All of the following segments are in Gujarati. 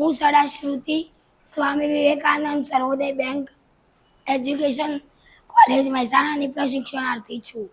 હું શ્રુતિ સ્વામી વિવેકાનંદ સર્વોદય બેંક એજ્યુકેશન કોલેજ મહેસાણાની પ્રશિક્ષણાર્થી છું.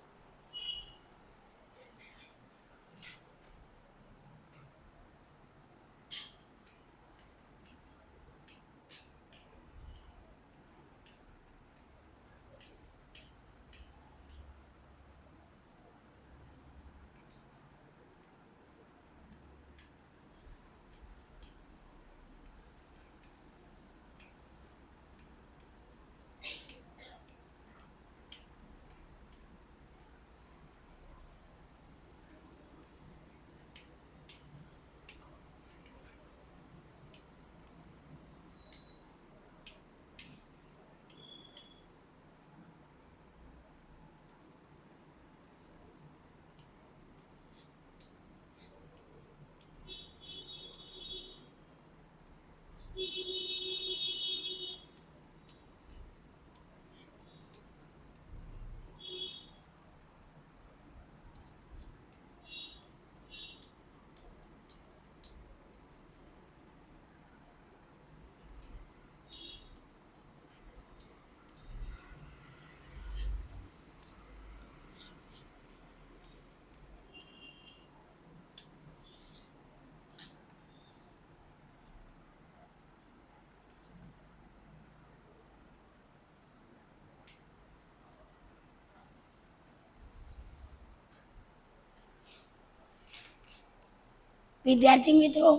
વિદ્યાર્થી મિત્રો,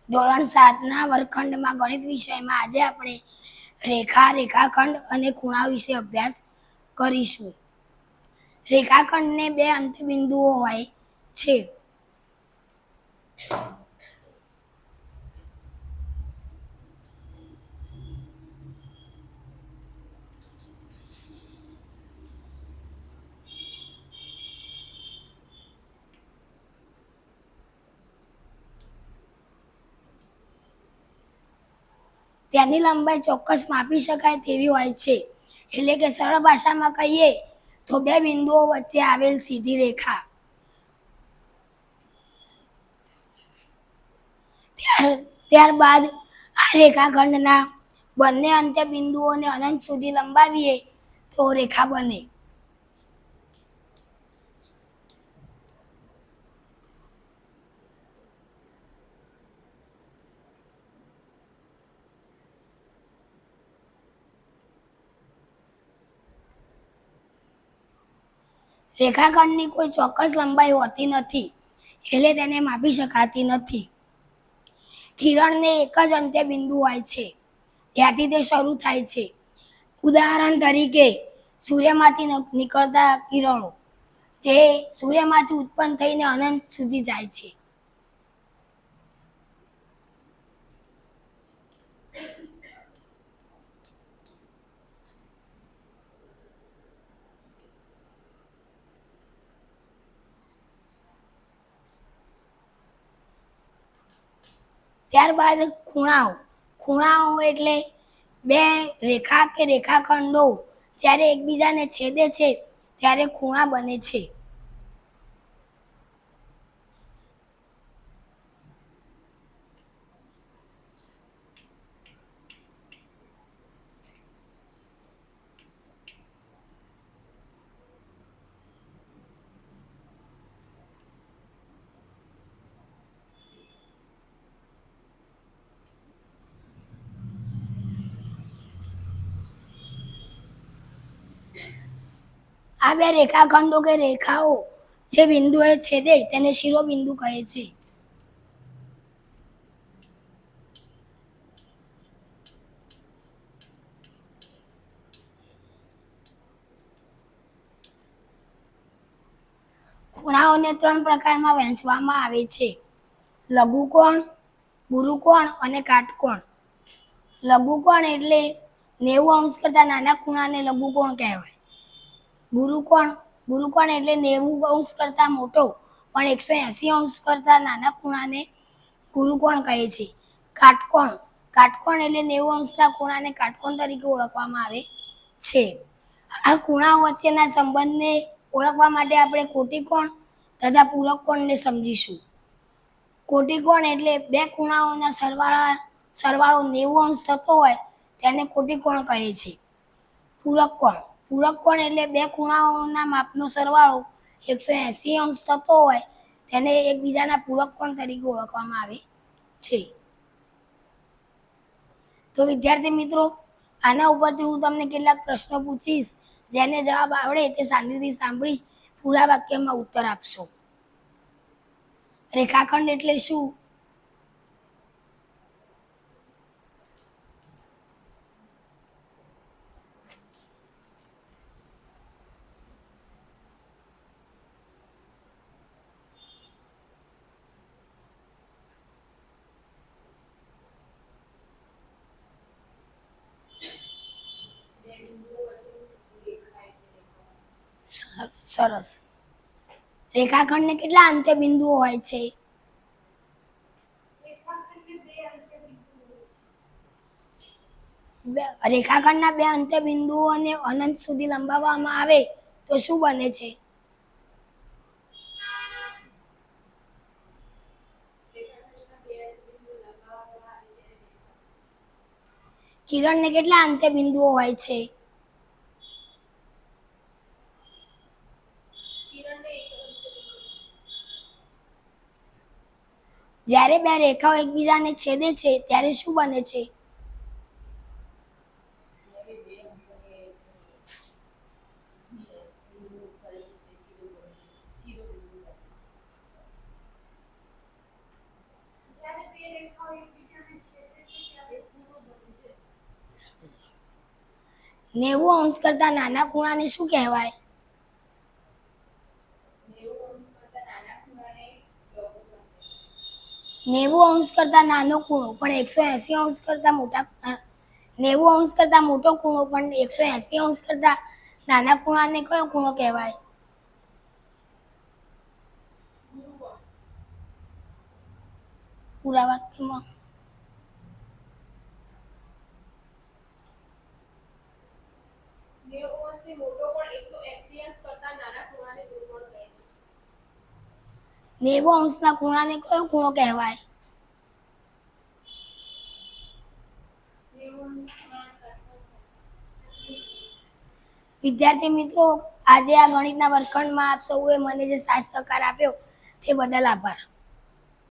ધોરણ 7ના વર્ગખંડમાં ગણિત વિષયમાં આજે આપણે રેખા, રેખાખંડ અને ખૂણા વિશે અભ્યાસ કરીશું. રેખાખંડને 2 અંત્યબિંદુઓ હોય છે. તેની લંબાઈ ચોક્કસ માપી શકાય તેવી હોય છે. એટલે કે સરળ ભાષામાં કહીએ તો 2 બિંદુઓ વચ્ચે આવેલ સીધી રેખા. ત્યારબાદ આ રેખાખંડના બંને અંત્યબિંદુઓને અનંત સુધી લંબાવીએ તો રેખા બને. રેખાખંડની કોઈ ચોક્કસ લંબાઈ હોતી નથી, એટલે તેને માપી શકાતી નથી. કિરણને એક જ અંત્યબિંદુ હોય છે, ત્યાંથી તે શરૂ થાય છે. ઉદાહરણ તરીકે સૂર્યમાંથી નીકળતા કિરણો જે સૂર્યમાંથી ઉત્પન્ન થઈને અનંત સુધી જાય છે. ત્યારબાદ ખૂણાઓ એટલે 2 રેખા કે રેખાખંડો જ્યારે એકબીજાને છેદે છે ત્યારે ખૂણા બને છે. આ 2 રેખાખંડો કે રેખાઓ જે બિંદુએ છેદે તેને શિરોબિંદુ કહે છે. ખૂણાઓને 3 પ્રકારમાં વહેંચવામાં આવે છે: લઘુકોણ, ગુરુકોણ અને કાટકોણ. લઘુકોણ એટલે 90 અંશ કરતા નાના ખૂણાને લઘુકોણ કહેવાય. ગુરુકોણ એટલે 90 અંશ કરતા મોટો પણ 180 અંશ કરતા નાના ખૂણાને ગુરુકોણ કહે છે. કાટકોણ એટલે 90 અંશના ખૂણાને કાટકોણ તરીકે ઓળખવામાં આવે છે. આ ખૂણાઓ વચ્ચેના સંબંધને ઓળખવા માટે આપણે કોટિકોણ તથા પૂરક કોણને સમજીશું. કોટિકોણ એટલે 2 ખૂણાઓના સરવાળા સરવાળો 90 અંશ થતો હોય તેને કોટી કોણ કહે છે. પૂરક કોણ. પૂરક કોણ એટલે બે ખૂણાઓના માપનો સરવાળો 180 અંશ થતો હોય તેને એકબીજાના પૂરક કોણ તરીકે ઓળખવામાં આવે છે. તો વિદ્યાર્થી મિત્રો, આના ઉપરથી હું તમને કેટલાક પ્રશ્નો પૂછીશ, જેને જવાબ આવડે તે શાંતિથી સાંભળી પૂરા વાક્યમાં ઉત્તર આપશો. રેખાખંડ એટલે શું? સરસ. રેખાખંડને કેટલા અંત્ય બિંદુઓ હોય છે? રેખાખંડના બે અંત્ય બિંદુઓને અનંત સુધી લંબાવવામાં આવે તો શું બને છે? કિરણને કેટલા અંત્ય બિંદુઓ હોય છે? જ્યારે બે રેખાઓ એકબીજાને છેદે છે ત્યારે શું બને છે? નેવું અંશ કરતા નાના ખૂણાને શું કહેવાય? નેવું અંશ કરતા નાનો ખૂણો પણ 180 અંશ કરતા મોટા 90 અંશ કરતા મોટો ખૂણો પણ 180 અંશ કરતા નાના ખૂણાને કયો ખૂણો કહેવાય? પૂરા વાક્યમાં. નેવું અંશના ખૂણાને કયો ખૂણો કહેવાય? વિદ્યાર્થી મિત્રો, આજે આ ગણિતના વર્ગખંડમાં આપ સૌએ મને જે સાથ સહકાર આપ્યો તે બદલ આભાર.